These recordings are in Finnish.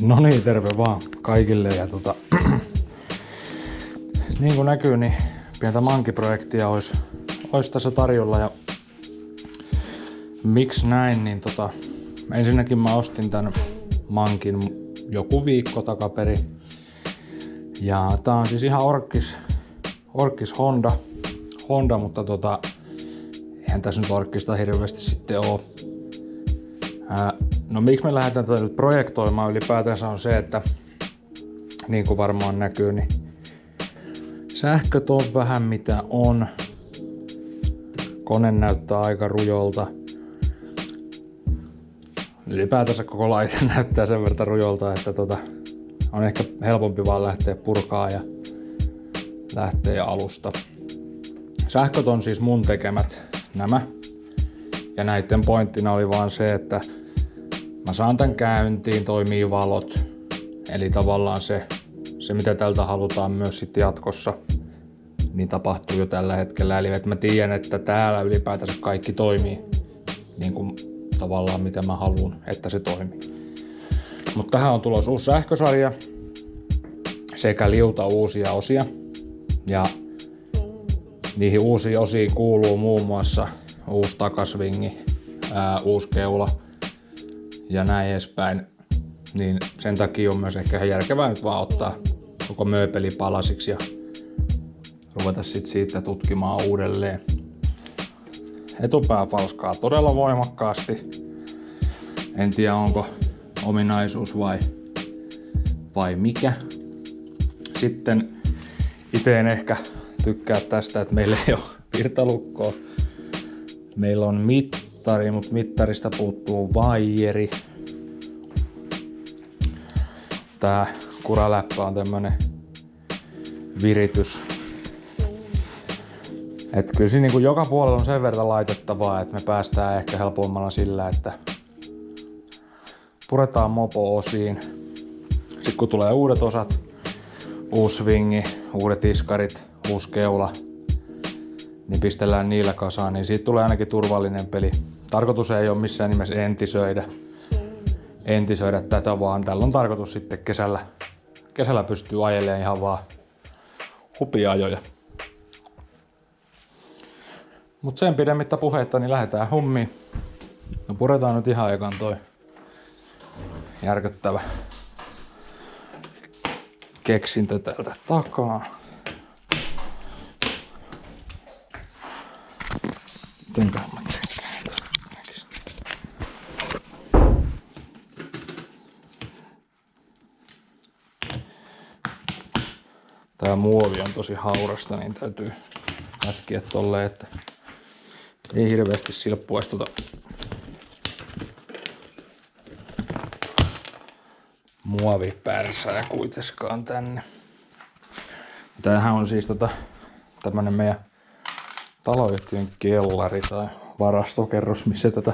No niin, terve vaan kaikille ja niin kuin näkyy, niin pientä mankiprojektia olisi tässä tarjolla ja miksi näin, niin ensinnäkin mä ostin tän mankin joku viikko takaperi ja tää on siis ihan Orkis Honda, mutta eihän tässä nyt Orkista hirveästi sitten oo. No miksi me lähdetään tätä nyt projektoimaan ylipäätänsä on se, että niin kuin varmaan näkyy, niin sähköt on vähän mitä on. Kone näyttää aika rujolta. Ylipäätänsä koko laite näyttää sen verran rujolta, että on ehkä helpompi vaan lähteä purkaa ja lähteä alusta. Sähköt on siis mun tekemät nämä. Ja näiden pointtina oli vaan se, että mä saan tän käyntiin, toimii valot. Eli tavallaan se mitä tältä halutaan myös sitten jatkossa, niin tapahtuu jo tällä hetkellä. Eli että mä tiedän, että täällä ylipäätänsä kaikki toimii niin kuin tavallaan mitä mä haluan, että se toimii. Mutta tähän on tulossa uusi sähkösarja sekä liuta uusia osia. Ja niihin uusiin osiin kuuluu muun muassa uusi takasvingi, uusi keula ja näin edespäin. Niin sen takia on myös ehkä järkevää nyt vaan ottaa koko mööpeli palasiksi ja ruveta sit siitä tutkimaan uudelleen. Etupää falskaa todella voimakkaasti. En tiedä onko ominaisuus vai mikä. Sitten itse en ehkä tykkää tästä, että meillä ei ole virtalukkoa. Meillä on mittari, mutta mittarista puuttuu vaijeri. Tää kuraläppä on tämmönen viritys. Et kyllä siinä niin joka puolella on sen verran laitettavaa, että me päästään ehkä helpommalla sillä, että puretaan mopo-osiin. Sitten kun tulee uudet osat, uusi swingi, uudet iskarit, uusi keula, niin pistellään niillä kasaan, niin siitä tulee ainakin turvallinen peli. Tarkoitus ei ole missään nimessä entisöidä tätä, vaan tällä on tarkoitus sitten kesällä pystyy ajelemaan ihan vaan hupiajoja. Mut sen pidemmittä puheitta, niin lähdetään hommiin. No puretaan nyt ihan ekan toi järkyttävä keksintö täältä takaa. Mitenköhän mä tää muovi on tosi haurasta, niin täytyy pätkiä tolleen, että ei hirveästi silppuisi muovipärsää kuitenkaan tänne. Tämähän on siis tämmönen meidän taloyhtiön kellari tai varastokerros, missä tätä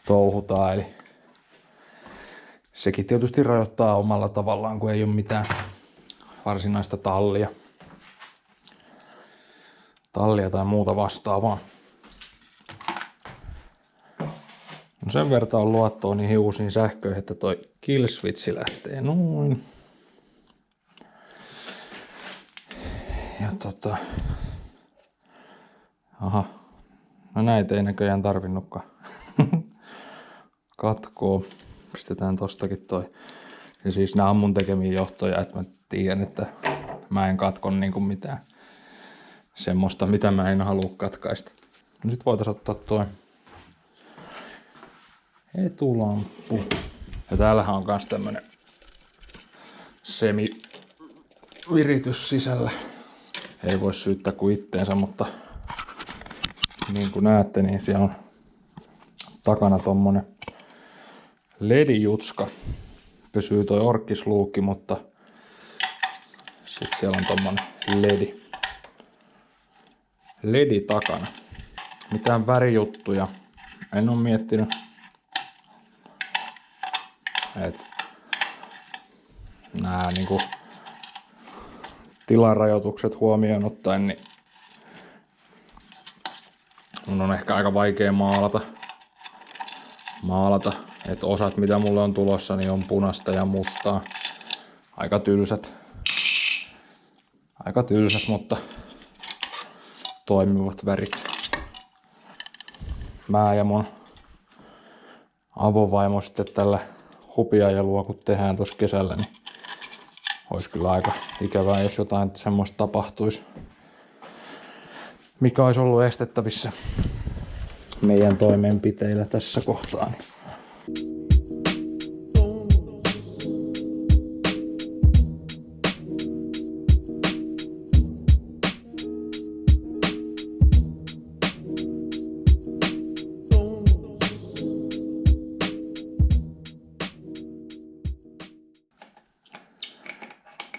touhutaan. Eli sekin tietysti rajoittaa omalla tavallaan, kun ei ole mitään varsinaista tallia tai muuta vastaavaa. No sen verran on luottoa niihin uusiin sähköihin, että toi kill switchi lähtee noin. Ja aha. No näitä ei näköjään tarvinnutkaan katkoa. Pistetään tostakin toi. Ja siis nää on mun tekemiä johtoja, että mä tiedän, että mä en katkon niinku mitään semmoista, mitä mä en halua katkaista. No sit voitais ottaa toi etulamppu. Ja täällähän on kans tämmönen semiviritys sisällä. Ei voi syyttää kuin itteensä, mutta niin kuin näette, niin siellä on takana tommonen LED-jutska. Pysyy toi orkkisluukki, mutta sit siellä on tommonen ledi takana. Mitään värijuttuja en oo miettinyt. Et nää niinku tilarajoitukset huomioon ottaen, niin mun on ehkä aika vaikea maalata Et osat mitä mulle on tulossa niin on punaista ja mustaa. Aika tylsät. Aika tylsät, mutta toimivat värit. Mä ja mun avovaimo sitten tällä hupiajelua kun tehdään tuossa kesällä, niin olisi kyllä aika ikävää, jos jotain semmoista tapahtuisi, mikä olisi ollut estettävissä meidän toimenpiteillä tässä kohtaa.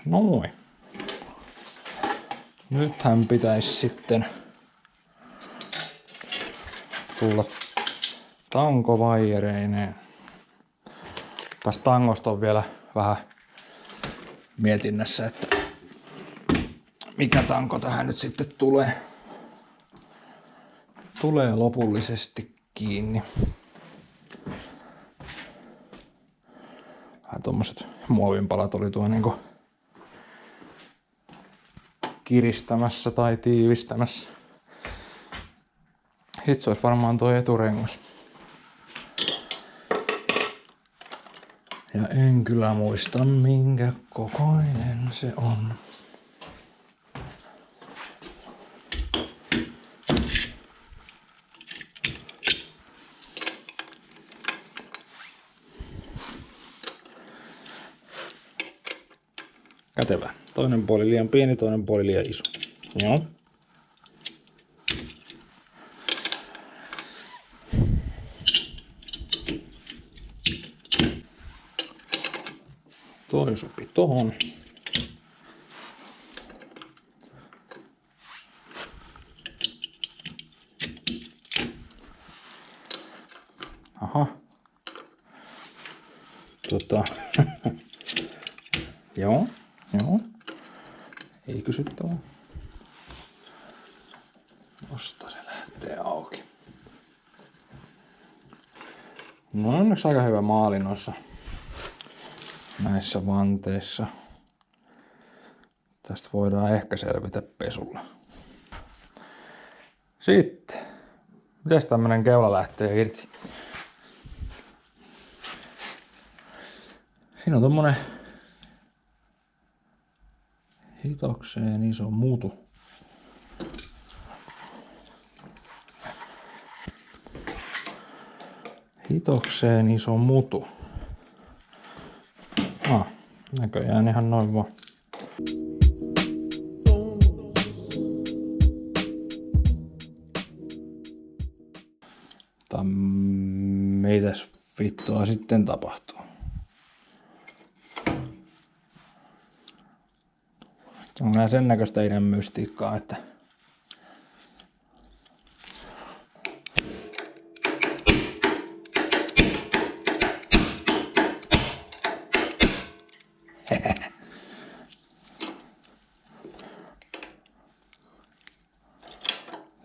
Noin. Nythän pitäisi sitten tulla tankovaijereineen. Tästä tangosta on vielä vähän mietinnässä, että mikä tanko tähän nyt sitten tulee lopullisesti kiinni. Vähän tommoset muovinpalat oli tuo niinku kiristämässä tai tiivistämässä. Sitten se olisi varmaan tuo eturengas. Ja en kyllä muista minkä kokoinen se on. Kätevä. Toinen puoli liian pieni, toinen puoli liian iso. Joo. Toi sopi tohon. Aha. Joo. Ei kysyttävää. Tosta se lähtee auki. No onneksi aika hyvä maali noissa näissä vanteissa. Tästä voidaan ehkä selvitä pesulla. Sitten. Mites tämmönen keula lähtee irti? Siinä on tommonen hitokseen iso mutu. Hitokseen iso mutu. Näköjään ihan noin vaan. Mitäs vittua sitten tapahtuu? Se on sen näköistä idän mystiikkaa, että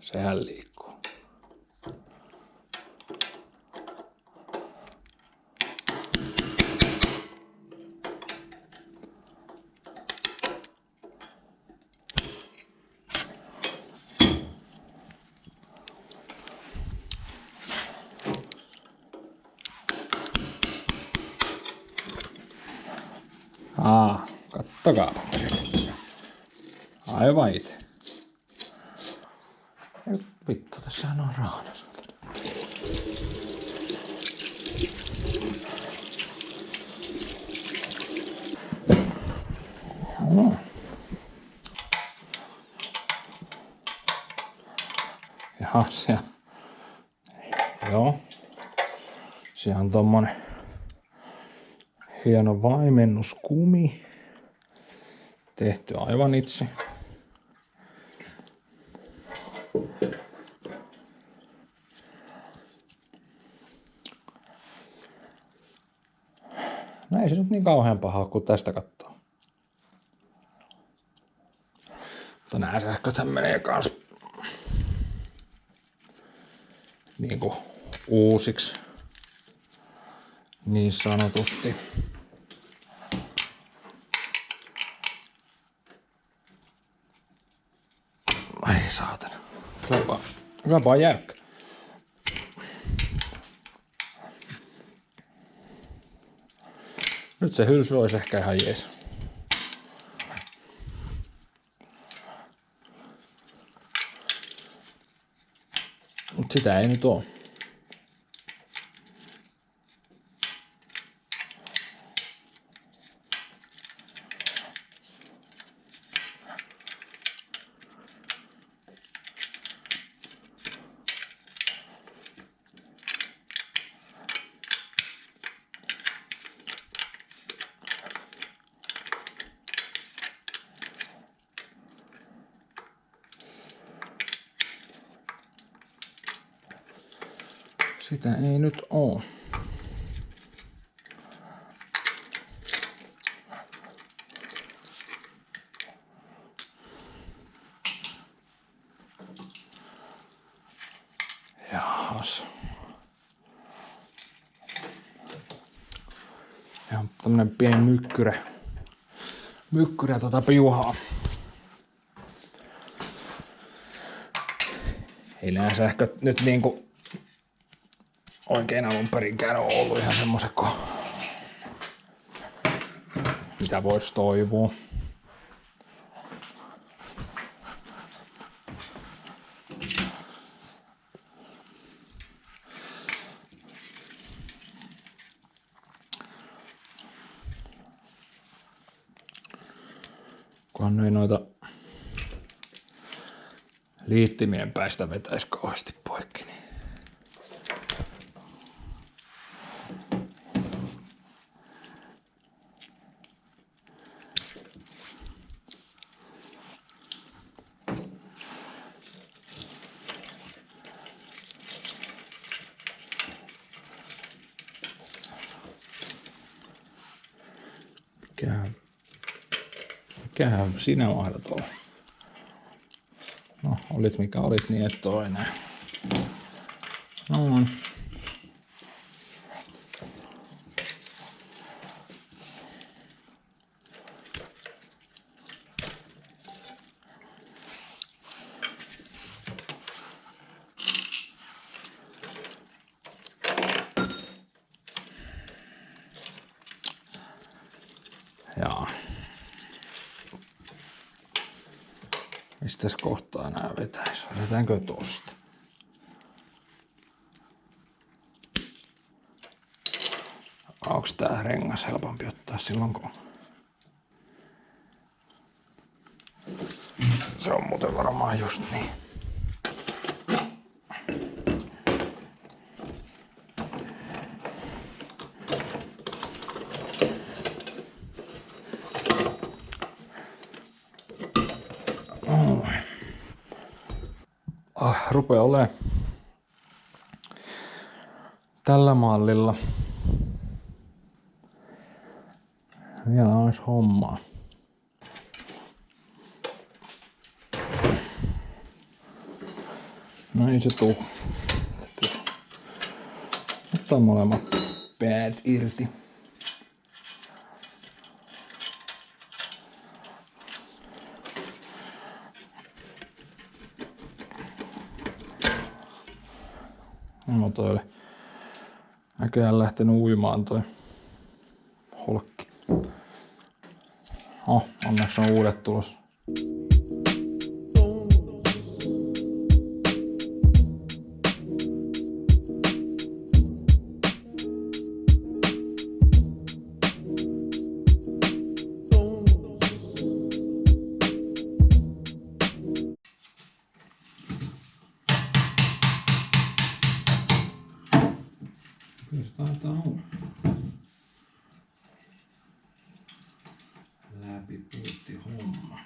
sehän liikkuu. Kattokaapa. Aivan itse. Vittu, tässähän on raana. No. Jaha, siellä. Joo. Siellä on tommonen hieno vaimennuskumi. Tehty aivan itse. No ei se nyt niin kauhean paha kun tästä katsoo. Mutta nää sähköthän menee kans niinku uusiksi. niin sanotusti. Ai saatana. Hyväpä jäykkä. Nyt se hylsy olisi ehkä ihan jees. Mut sitä ei nyt oo. Sitä ei nyt oo. Jahas. Ja tämmönen pieni mykkyrä piuhaa. Ei nää sähköt nyt niinku oikein alun perinkään on ollut ihan semmoset kuin mitä vois toivoa. Kunhan ei noita liittimien päistä vetäis kauheasti poikki. Niin. Mikähän sinä mahdat olla? No, olit mikä olit, niin et oo enää. No. Jaa. Mistäs kohtaa nää vetäis? Vedetäänkö tosta? Onks tää rengas helpompi ottaa silloin kun... Se on muuten varmaan just niin. Rupee olemaan tällä mallilla vielä olisi hommaa. No ei se tuu. Ottaa molemmat päät irti. No toi oli näköjään lähtenyt uimaan toi holkki. Onneksi on uudet tulos. Kyllä se taitaa olla. Läpipuutti homma.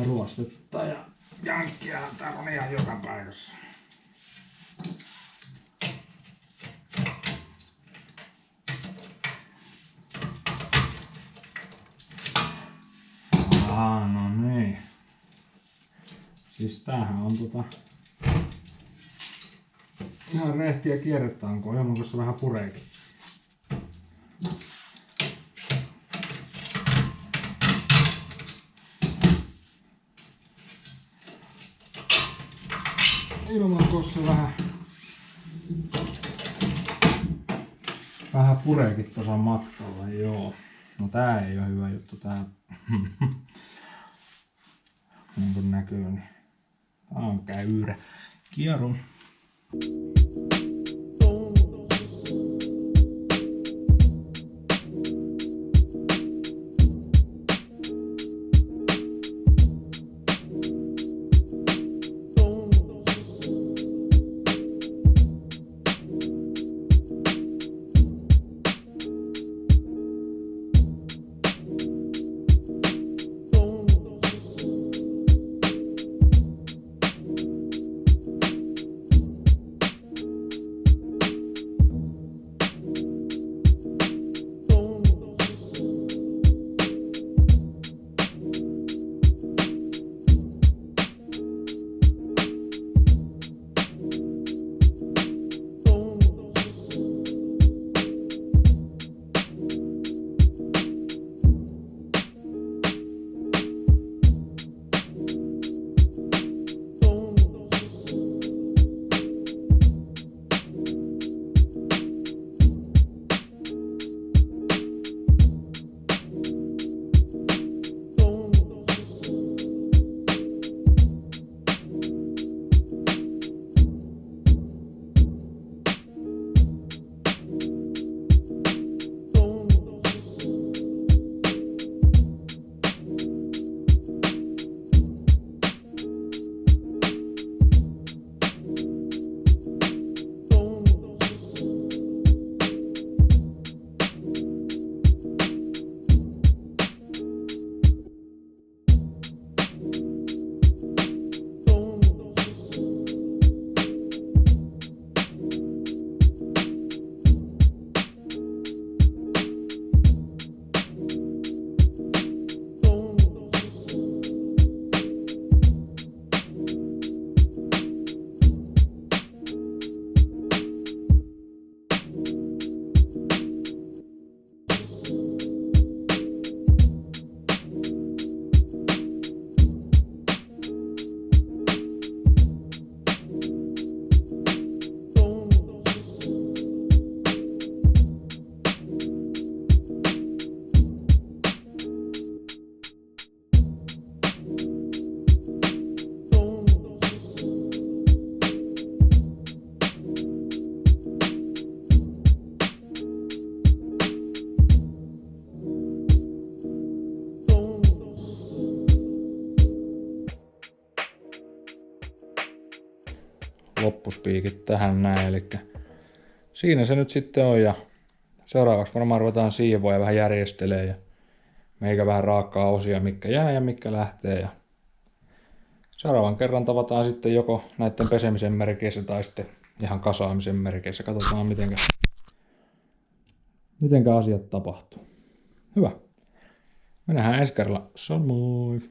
Ruostetta ja Jankkia täällä on ihan joka paikassa. No niin. Siis tämähän on ihan rehtiä kierretankoa, ilman kun se vähän pureekin. Ilman tuossa vähän pureekin tuossa matkalla, joo. No tää ei oo hyvä juttu tää. Niin kuin näkyy, niin tää on käyrä. Kierron. Loppuspiikit tähän näin, eli siinä se nyt sitten on ja seuraavaksi varmaan ruvetaan siivoa ja vähän järjestelee ja meikä vähän raakkaa osia, mitkä jää ja mitkä lähtee ja seuraavan kerran tavataan sitten joko näiden pesemisen merkeissä tai sitten ihan kasaamisen merkeissä. Katsotaan mitenkä asiat tapahtuu. Hyvä. Me nähdään ensi kerralla. Se on moi!